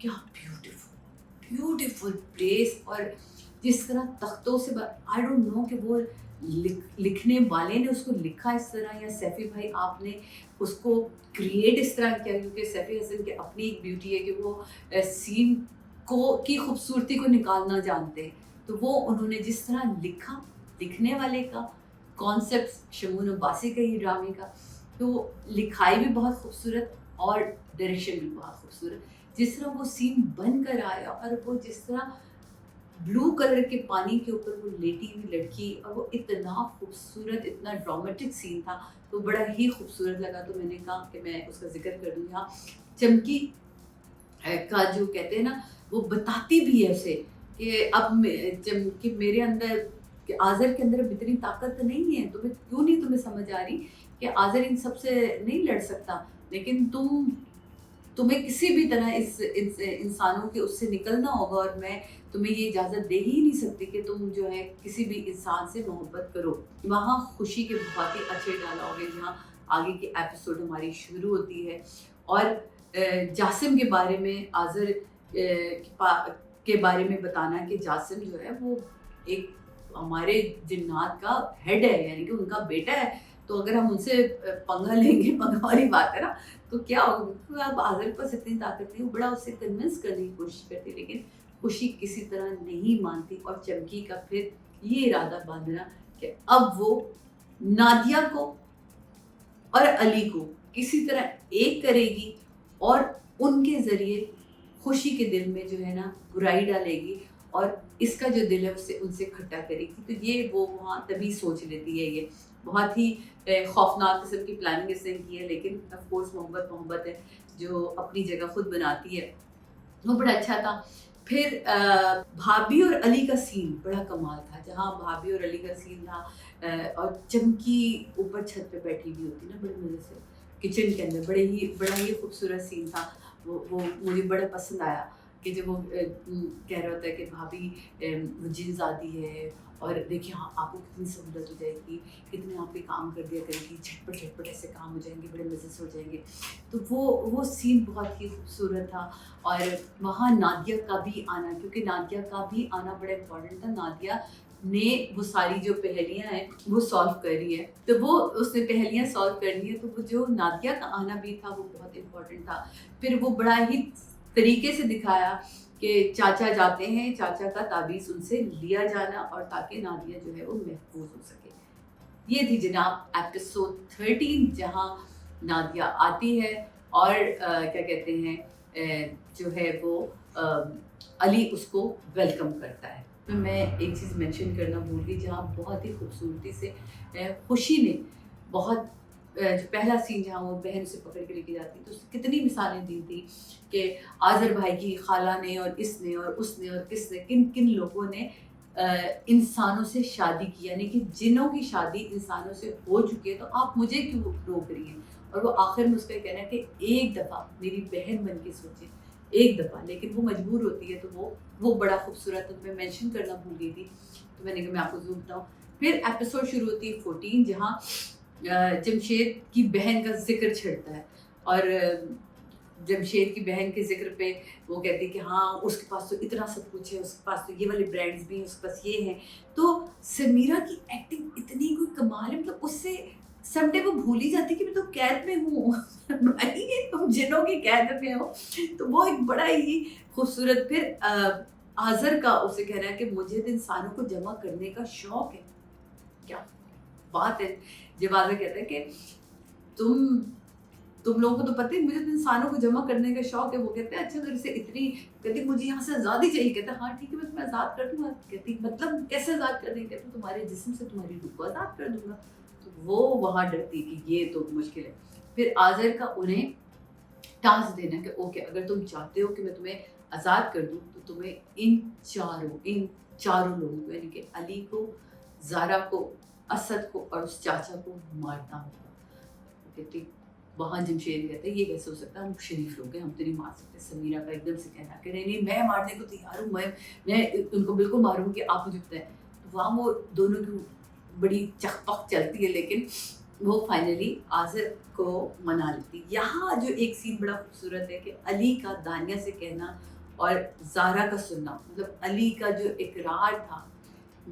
کیا beautiful place. اور جس طرح تختوں سے آئی ڈونٹ نو کہ وہ لکھنے والے نے اس کو لکھا اس طرح یا سیفی بھائی آپ نے اس کو کریٹ اس طرح کیا, کیونکہ سیفی حسن کی اپنی ایک بیوٹی ہے کہ وہ سین کی خوبصورتی کو نکالنا جانتے ہیں. تو وہ انہوں نے جس طرح لکھا, لکھنے والے کا کانسیپٹ شمون عباسی کا یہ ڈرامے کا, تو لکھائی بھی بہت خوبصورت اور ڈائریکشن بھی بہت خوبصورت. جس طرح وہ سین بن کر آیا اور وہ جس طرح بلو کلر کے پانی کے اوپر وہ لیٹی ہوئی لڑکی, اور وہ اتنا خوبصورت, اتنا ڈرامیٹک سین تھا, تو بڑا ہی خوبصورت لگا. تو میں نے کہا کہ میں اس کا ذکر کر دوں. یہاں چمکی کا جو کہتے ہیں نا, وہ بتاتی بھی ہے اسے کہ اب کہ میرے اندر, کہ آذر کے اندر اب اتنی طاقت نہیں ہے, تمہیں سمجھ آ رہی کہ آذر ان سب سے نہیں لڑ سکتا, لیکن تمہیں کسی بھی طرح اس انسانوں کے اس سے نکلنا ہوگا, اور میں تمہیں یہ اجازت دے ہی نہیں سکتی کہ تم جو ہے کسی بھی انسان سے محبت کرو. وہاں خوشی کے بہت ہی اچھے ڈائلاگ ہیں, جہاں آگے کی ایپیسوڈ ہماری شروع ہوتی ہے, اور جاسم کے بارے میں, آذر کے بارے میں بتانا کہ جاسم جو ہے وہ ایک ہمارے جنات کا ہیڈ ہے, یعنی کہ ان کا بیٹا ہے. تو اگر ہم ان سے پنگا لیں گے, پنگا والی بات ہے نا, تو کیا ہوگا. اب آذر کے پاس اتنی طاقت نہیں, وہ بڑا اسے کنونس کرنے کی کوشش کرتی, لیکن خوشی کسی طرح نہیں مانتی. اور چمکی کا پھر یہ ارادہ باندھنا کہ اب وہ نادیہ کو اور علی کو کسی طرح ایک کرے گی, اور ان کے ذریعے خوشی کے دل میں جو ہے نا برائی ڈالے گی, اور اس کا جو دل ہے اسے ان سے کھٹا کرے گی. تو یہ وہ وہاں تبھی سوچ لیتی ہے. یہ بہت ہی خوفناک قسم کی پلاننگ اس نے کی ہے, لیکن آف کورس محبت ہے جو اپنی جگہ خود بناتی ہے. وہ بڑا اچھا تھا. پھر بھابھی اور علی کا سین بڑا کمال تھا, جہاں بھابھی اور علی کا سین تھا, اور چمکی اوپر چھت پہ بیٹھی ہوئی ہوتی نا بڑے مزے سے کچن کے اندر, بڑا ہی خوبصورت سین تھا. وہ مجھے بڑا پسند آیا کہ جب وہ کہہ رہا ہوتا ہے کہ بھابھی وہ جن زادی ہے, اور دیکھیے ہاں آپ کو کتنی سہولت ہو جائے گی, کتنے آپ کے کام کر دیا کرے گی, جھٹپٹ ایسے کام ہو جائیں گے, بڑے مزے سے ہو جائیں گے. تو وہ سین بہت ہی خوبصورت تھا. اور وہاں نادیہ کا بھی آنا, کیونکہ نادیہ کا بھی آنا بڑا امپورٹنٹ تھا. نادیہ نے وہ ساری جو پہلیاں ہیں وہ سالو کر رہی ہے, تو وہ اس نے پہلیاں سالو کر لی ہیں, تو وہ جو نادیہ کا آنا بھی تھا وہ بہت امپورٹنٹ تھا. پھر وہ بڑا ہی طریقے سے دکھایا کہ چاچا جاتے ہیں, چاچا کا تعویذ ان سے لیا جانا, اور تاکہ نادیہ جو ہے وہ محفوظ ہو سکے. یہ تھی جناب ایپیسوڈ 13, جہاں نادیہ آتی ہے اور کیا کہتے ہیں جو ہے وہ علی اس کو ویلکم کرتا ہے. تو میں ایک چیز مینشن کرنا بھول گئی, جہاں بہت ہی خوبصورتی سے خوشی نے بہت جو پہلا سین جہاں وہ بہن سے پکڑ کے لے کے جاتی, تو کتنی مثالیں دی تھی کہ آذر بھائی کی خالہ نے اور اس نے اور اس نے اور کس نے کن کن لوگوں نے انسانوں سے شادی کی, یعنی کہ جنوں کی شادی انسانوں سے ہو چکی ہے, تو آپ مجھے کیوں روک رہی ہیں. اور وہ آخر میں اس کا کہنا ہے کہ ایک دفعہ میری بہن بن کے سوچیں, ایک دفعہ, لیکن وہ مجبور ہوتی ہے. تو وہ بڑا خوبصورت میں مینشن کرنا بھول گئی تھی, تو میں نے کہا میں آپ کو ضرور بتاؤں. پھر ایپیسوڈ شروع ہوتی ہے 14, جہاں جمشید کی بہن کا ذکر چھڑتا ہے, اور جمشید کی بہن کے ذکر پہ وہ کہتی ہے کہ ہاں اس کے پاس تو اتنا سب کچھ ہے, اس کے پاس تو یہ والے برانڈز بھی ہیں, اس کے پاس یہ ہیں. تو سمیرہ کی ایکٹنگ اتنی کوئی کمال ہے, مطلب اس سے سم ڈے وہ بھول ہی جاتی کہ میں تو قید میں ہوں بھائی, تم جنوں کی قید میں ہو. تو وہ ایک بڑا ہی خوبصورت. پھر آذر کا اسے کہنا ہے کہ مجھے تو انسانوں کو جمع کرنے کا شوق ہے. کیا بات ہے, جب آذر کہتا ہے کہ تم لوگوں کو تو پتہ ہے مجھے تو انسانوں کو جمع کرنے کا شوق ہے. وہ کہتے ہیں اچھا اگر اسے اتنی کہتی مجھے یہاں سے آزادی چاہیے. کہتا ہے ہاں ٹھیک ہے میں تمہیں آزاد کر دوں گا. کہتی مطلب کیسے آزاد کر دیں گے. کہتے تمہارے جسم سے تمہاری روح کو آزاد کر دوں گا. تو وہ وہاں ڈرتی کہ یہ تو مشکل ہے. پھر آذر کا انہیں ٹاسک دینا کہ اوکے اگر تم چاہتے ہو کہ میں تمہیں آزاد کر دوں, تو تمہیں ان چاروں لوگوں کو, یعنی کہ علی کو, زارا کو, اسد کو اور اس چاچا کو مارنا ہوگا. کہتی وہاں جمشید کہتے ہیں یہ کیسے ہو سکتا ہے, ہم شریف لوگ ہیں, ہم تو نہیں مار سکتے. سمیرہ کا ایک دم سے کہنا کہ نہیں میں مارنے کو تیار ہوں, میں ان کو بالکل ماروں کہ آپ مجھے بتائیں. تو وہاں وہ دونوں کی بڑی چخ پخ چلتی ہے, لیکن وہ فائنلی آذر کو منا لیتی. یہاں جو ایک سین بڑا خوبصورت ہے کہ علی کا دانیہ سے کہنا اور زارا کا سننا، مطلب علی کا جو اقرار تھا،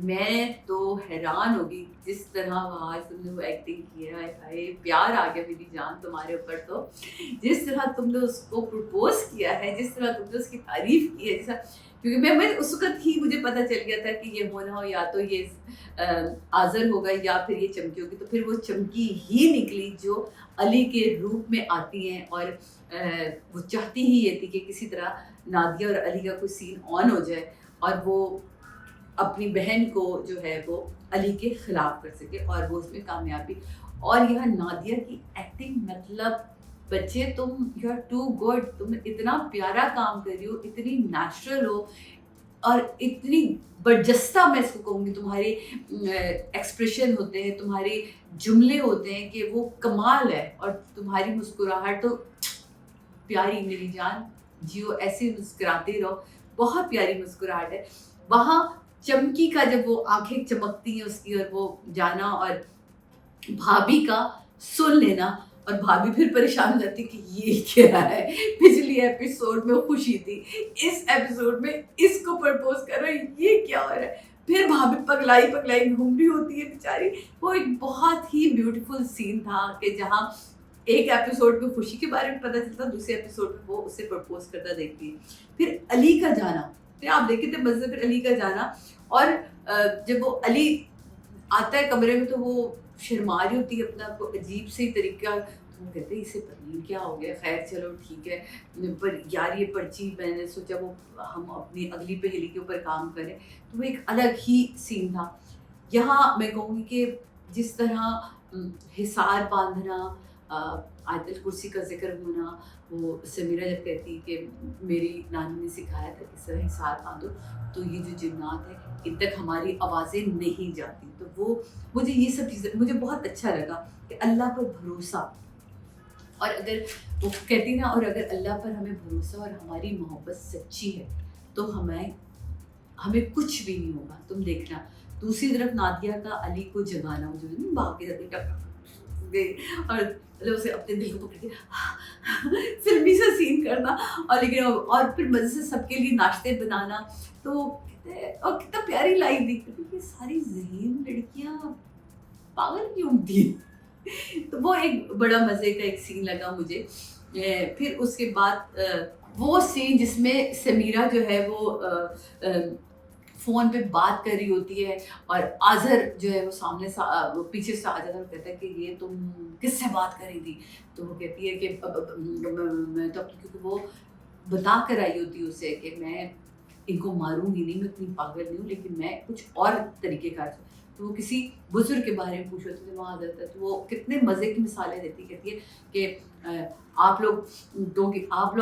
میں تو حیران ہوگی جس طرح وہاں تم نے وہ ایکٹنگ کی ہے. ہائے پیار آ گیا میری جان تمہارے اوپر. تو جس طرح تم نے اس کو پرپوز کیا ہے، جس طرح تم نے اس کی تعریف کی ہے، کیونکہ میں اس وقت ہی مجھے پتا چل گیا تھا کہ یہ ہونا ہو یا تو یہ آزر ہوگا یا پھر یہ چمکی ہوگی. تو پھر وہ چمکی ہی نکلی جو علی کے روپ میں آتی ہیں، اور وہ چاہتی ہی یہ تھی کہ کسی طرح نادیہ اور علی کا کوئی سین آن ہو جائے اور وہ اپنی بہن کو جو ہے وہ علی کے خلاف کر سکے، اور وہ اس میں کامیابی. اور یہاں نادیہ کی ایکٹنگ، مطلب بچے تم یو آر ٹو گڈ، تم اتنا پیارا کام کر رہی ہو، اتنی نیچرل ہو اور اتنی برجستہ، میں اس کو کہوں گی، تمہارے ایکسپریشن ہوتے ہیں، تمہارے جملے ہوتے ہیں کہ وہ کمال ہے. اور تمہاری مسکراہٹ تو پیاری میری جان، جیو ایسے مسکراتے رہو، بہت پیاری مسکراہٹ ہے. وہاں چمکی کا جب وہ آنکھیں چمکتی ہیں اس کی، اور وہ جانا اور بھابھی کا سن لینا، اور بھابھی پھر پریشان ہو جاتی کہ یہ کیا ہے، پچھلی ایپیسوڈ میں خوشی تھی، اس ایپیسوڈ میں اس کو پرپوز کر رہا ہے، یہ کیا ہو رہا ہے. پھر بھابھی پگلائی پگلائی گھوم رہی ہوتی ہے بیچاری. وہ ایک بہت ہی بیوٹیفل سین تھا کہ جہاں ایک ایپیسوڈ میں خوشی کے بارے میں پتہ چلتا، دوسرے ایپیسوڈ میں وہ اسے پرپوز کرتا دیکھتی ہے. پھر علی کا جانا، پھر آپ دیکھے تھے مزے، پھر علی کا جانا، اور جب وہ علی آتا ہے کمرے میں تو وہ شرما رہی ہوتی ہے اپنا عجیب سے طریقہ. وہ کہتے ہیں اسے پتہ نہیں کیا ہو گیا، خیر چلو ٹھیک ہے. پر یار یہ پرچی میں نے سوچا وہ ہم اپنی اگلی پہیلی کے اوپر کام کریں. تو وہ ایک الگ ہی سین تھا. یہاں میں کہوں گی کہ جس طرح حصار باندھنا، آیت الکرسی کا ذکر ہونا، وہ سمیرہ جب کہتی کہ میری نانی نے سکھایا تھا کس طرح حصار باندھو، تو یہ جو جنات ہیں ان تک ہماری آوازیں نہیں جاتی. تو وہ مجھے یہ سب چیزیں مجھے بہت اچھا لگا کہ اللہ پر بھروسہ. اور اگر وہ کہتی نا، اور اگر اللہ پر ہمیں بھروسہ اور ہماری محبت سچی ہے تو ہمیں کچھ بھی نہیں ہوگا. تم دیکھنا دوسری طرف نادیہ کا علی کو جگانا، مجھے باقی اور اسے اپنے دل کو پکڑ کے فلمی سا سین کرنا، اور لیکن اور پھر مزے سے سب کے لیے ناشتے بنانا. تو اور کتنا پیاری لائن دی کہ ساری ذہین لڑکیاں پاگل کیوں تھی. تو وہ ایک بڑا مزے کا ایک سین لگا مجھے. پھر اس کے بعد وہ سین جس میں سمیرہ جو ہے وہ فون پہ بات کر رہی ہوتی ہے، اور آزر جو ہے وہ سامنے وہ پیچھے سے آ جاتا ہے، کہتا ہے کہ یہ تم کس سے بات کر رہی تھی. تو وہ کہتی ہے کہ میں تو، کیونکہ وہ بتا کر آئی ہوتی ہے اسے کہ میں ان کو ماروں گی نہیں، میں اتنی پاگل نہیں ہوں، لیکن میں کچھ اور طریقے کار. تو وہ کسی بزرگ کے بارے میں پوچھ رہے تھے، وہاں آ جاتا ہے. تو وہ کتنے مزے کی مثالیں دیتی، کہتی ہے کہ آپ لوگ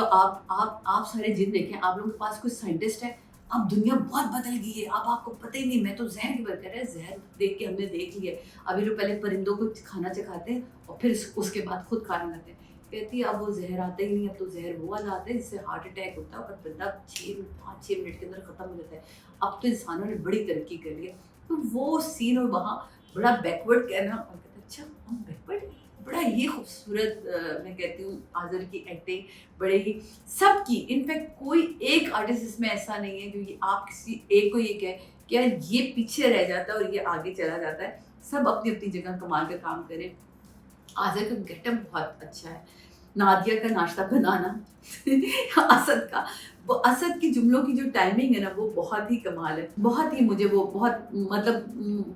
آپ سارے جن دیکھیں، آپ لوگوں کے پاس کوئی سائنٹسٹ ہے؟ اب دنیا بہت بدل گئی ہے، اب آپ کو پتہ ہی نہیں. میں تو زہر کی بات کر رہا ہے، زہر دیکھ کے ہم نے دیکھ لیا. ابھی لوگ پہلے پرندوں کو کھانا چکھاتے ہیں اور پھر اس کے بعد خود کھانا کھاتے ہیں. کہتی ہے اب وہ زہر آتا ہی نہیں، اب تو زہر وہ والا آتا ہے جس سے ہارٹ اٹیک ہوتا ہے اور بندہ 5-6 منٹ کے اندر ختم ہو جاتا ہے. اب تو انسانوں نے بڑی ترقی کر لی ہے. تو وہ سین، اور وہاں بڑا بیکورڈ کہنا، اور کہتے ہیں اچھا ہم بیکورڈ. بڑا ہی خوبصورت میں کہتی ہوں آزر کی ایکٹنگ، بڑے ہی سب کی. انفیکٹ کوئی ایک آرٹسٹ اس میں ایسا نہیں ہے کہ آپ کسی ایک کو یہ کہے کہ یار یہ پیچھے رہ جاتا ہے اور یہ آگے چلا جاتا ہے. سب اپنی اپنی جگہ کمال کا کام کریں. آزر کا گیٹ اپ بہت اچھا ہے. نادیہ کا ناشتہ بنانا اسد کا، وہ اسد کی جملوں کی جو ٹائمنگ ہے نا وہ بہت ہی کمال ہے. بہت ہی مجھے وہ بہت مطلب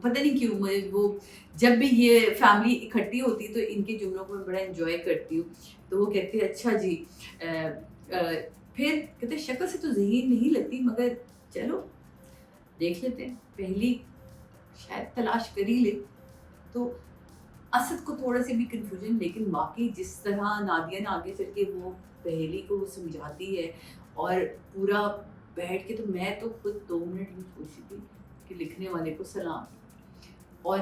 پتہ نہیں کیوں مجھے وہ جب بھی یہ فیملی اکٹھی ہوتی ہے تو ان کے جملوں کو میں بڑا انجوائے کرتی ہوں. تو وہ کہتے ہیں اچھا جی، پھر کہتے ہیں شکل سے تو ذہین نہیں لگتی مگر چلو دیکھ لیتے ہیں، پہلی شاید تلاش کر ہی لے. تو اسد کو تھوڑا سی بھی کنفیوژن، لیکن واقعی جس طرح نادیہ نے آگے چل کے وہ پہیلی کو سمجھاتی ہے اور پورا بیٹھ کے، تو میں تو خود 2 منٹ میں سوچی تھی کہ لکھنے والے کو سلام، اور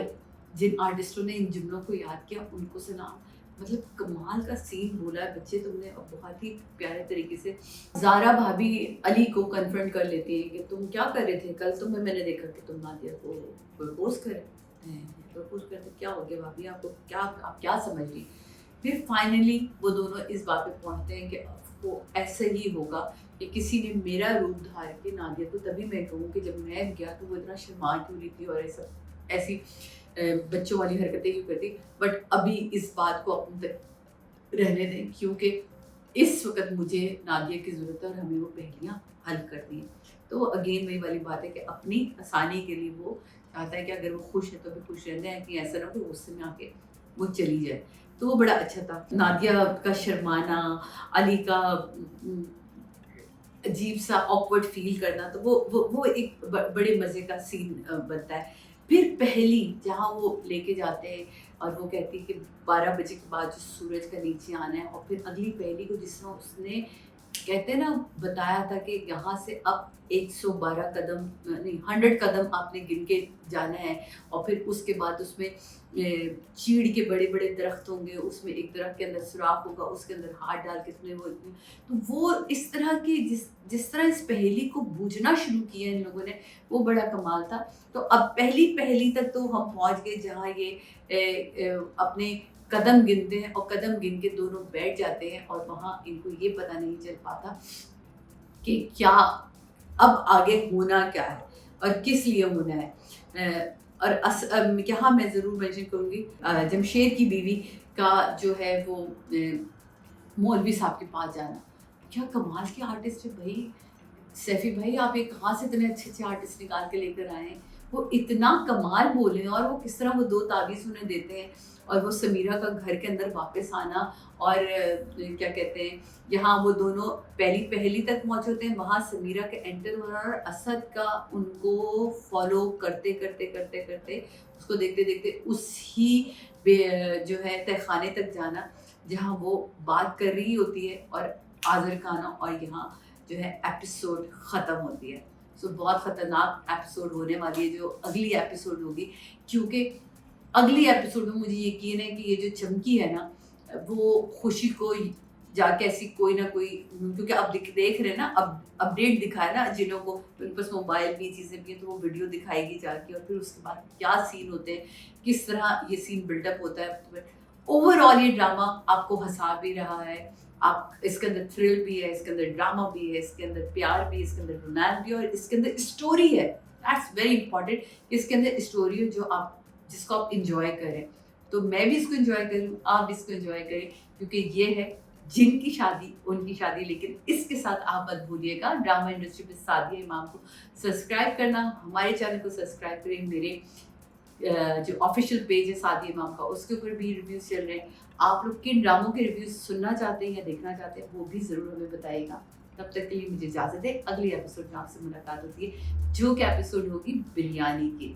جن آرٹسٹوں نے ان جملوں کو یاد کیا ان کو سلام. مطلب کمال کا سین بولا ہے بچے تم نے، بہت ہی پیارے طریقے سے. زارا بھابھی علی کو کنفرنٹ کر لیتی ہے کہ تم کیا کر رہے تھے کل، تمہیں میں نے دیکھا کہ تم نادیہ کو پرپوز کرتے، کیا ہو گیا بھابھی آپ کو، آپ کیا سمجھ لی. پھر فائنلی وہ دونوں اس بات پہ پہنچتے ہیں کہ وہ ایسے ہی ہوگا کہ کسی نے میرا روپ دھار کے نادیہ کو، تبھی میں کہوں کہ جب میں گیا تو وہ اتنا شرما کیوں رہی تھی اور ایسی بچوں والی حرکتیں کیوں کرتی. بٹ ابھی اس بات کو اپنے تک رہنے دیں، کیونکہ اس وقت مجھے نادیہ کی ضرورت ہے اور ہمیں وہ پہلیاں حل کرنی ہیں. تو اگین وہی والی بات ہے کہ اپنی آسانی کے لیے وہ چاہتا ہے کہ اگر وہ خوش ہے تو بھی خوش رہنا ہے، کہ ایسا نہ ہو کہ غصے میں آ کے وہ چلی جائے. تو وہ بڑا اچھا تھا. نادیہ کا شرمانا، علی کا عجیب سا آکورڈ فیل کرنا، تو وہ ایک بڑے مزے کا سین بنتا ہے. پھر پہلی جہاں وہ لے کے جاتے ہیں اور وہ کہتی ہے کہ 12 بجے کے بعد جو سورج کا نیچے آنا ہے، اور پھر اگلی پہلی کو جس طرح اس نے کہتے ہیں نا بتایا تھا کہ یہاں سے اب 112 قدم نہیں 100 قدم آپ نے گن کے جانا ہے، اور پھر اس کے بعد اس میں چیڑ کے بڑے بڑے درخت ہوں گے، اس میں ایک درخت کے اندر سوراخ ہوگا، اس کے اندر ہاتھ ڈال کے اس میں تو وہ اس طرح کی جس طرح اس پہیلی کو بوجھنا شروع کیا ان لوگوں نے، وہ بڑا کمال تھا. تو اب پہلی تک تو ہم پہنچ گئے جہاں یہ اپنے قدم گنتے ہیں، اور قدم گن کے دونوں بیٹھ جاتے ہیں، اور وہاں ان کو یہ پتہ نہیں چل پاتا کہ کیا اب آگے ہونا کیا ہے اور کس لیے ہونا ہے. اور یہاں میں ضرور مینشن کروں گی جمشید کی بیوی کا جو ہے وہ مولوی صاحب کے پاس جانا. کیا کمال کے آرٹسٹ ہے بھائی. سیفی بھائی آپ یہ کہاں سے اتنے اچھے آرٹسٹ نکال کے لے کر آئے ہیں. وہ اتنا کمال بولے ہیں، اور وہ کس طرح وہ 2 تعویذ انہیں دیتے ہیں، اور وہ سمیرہ کا گھر کے اندر واپس آنا، اور کیا کہتے ہیں یہاں وہ دونوں پہلی تک پہنچے ہوتے ہیں، وہاں سمیرہ کے انٹر ہونا اور اسد کا ان کو فالو کرتے اس کو دیکھتے اسی جو ہے تہ خانے تک جانا جہاں وہ بات کر رہی ہوتی ہے اور آذر خانہ، اور یہاں جو ہے ایپیسوڈ ختم ہوتی ہے. سو بہت خطرناک ایپیسوڈ ہونے والی ہے جو اگلی ایپیسوڈ ہوگی، کیونکہ اگلی ایپیسوڈ میں مجھے یقین ہے کہ یہ جو چمکی ہے نا وہ خوشی کو جا کے ایسی کوئی نہ کوئی، کیونکہ اب دیکھ رہے ہیں نا، اب اپڈیٹ دکھائے نا جنہوں کو ان کے پاس موبائل بھی چیزیں بھی ہیں، تو وہ ویڈیو دکھائے گی جا کے، اور پھر اس کے بعد کیا سین ہوتے ہیں، کس طرح یہ سین بلڈ اپ ہوتا ہے. اوور آل یہ ڈرامہ آپ کو ہنسا بھی رہا ہے، آپ اس کے اندر تھرل بھی ہے، اس کے اندر ڈرامہ بھی ہے، اس کے اندر پیار بھی ہے، اس کے اندر رومانس بھی ہے، اور اس کے اندر اسٹوری ہے. That's very important. اس کے اندر اسٹوری ہے جو آپ جس کو آپ انجوائے کریں. تو میں بھی اس کو انجوائے کروں، آپ بھی اس کو انجوائے کریں، کیونکہ یہ ہے جن کی شادی ان کی شادی. لیکن اس کے ساتھ آپ مت بھولیے گا ڈرامہ انڈسٹری پہ سعدیہ امام کو سبسکرائب کرنا، ہمارے چینل کو سبسکرائب کریں. میرے جو آفیشیل پیج ہے سعدیہ امام کا، اس کے اوپر بھی ریویوز چل رہے ہیں. آپ لوگ کن ڈراموں کے ریویوز سننا چاہتے ہیں یا دیکھنا چاہتے ہیں وہ بھی ضرور ہمیں بتائیے گا. تب تک کے لیے مجھے اجازت ہے، اگلی ایپیسوڈ میں آپ سے ملاقات ہوتی ہے جو کہ ایپیسوڈ ہوگی بریانی کی.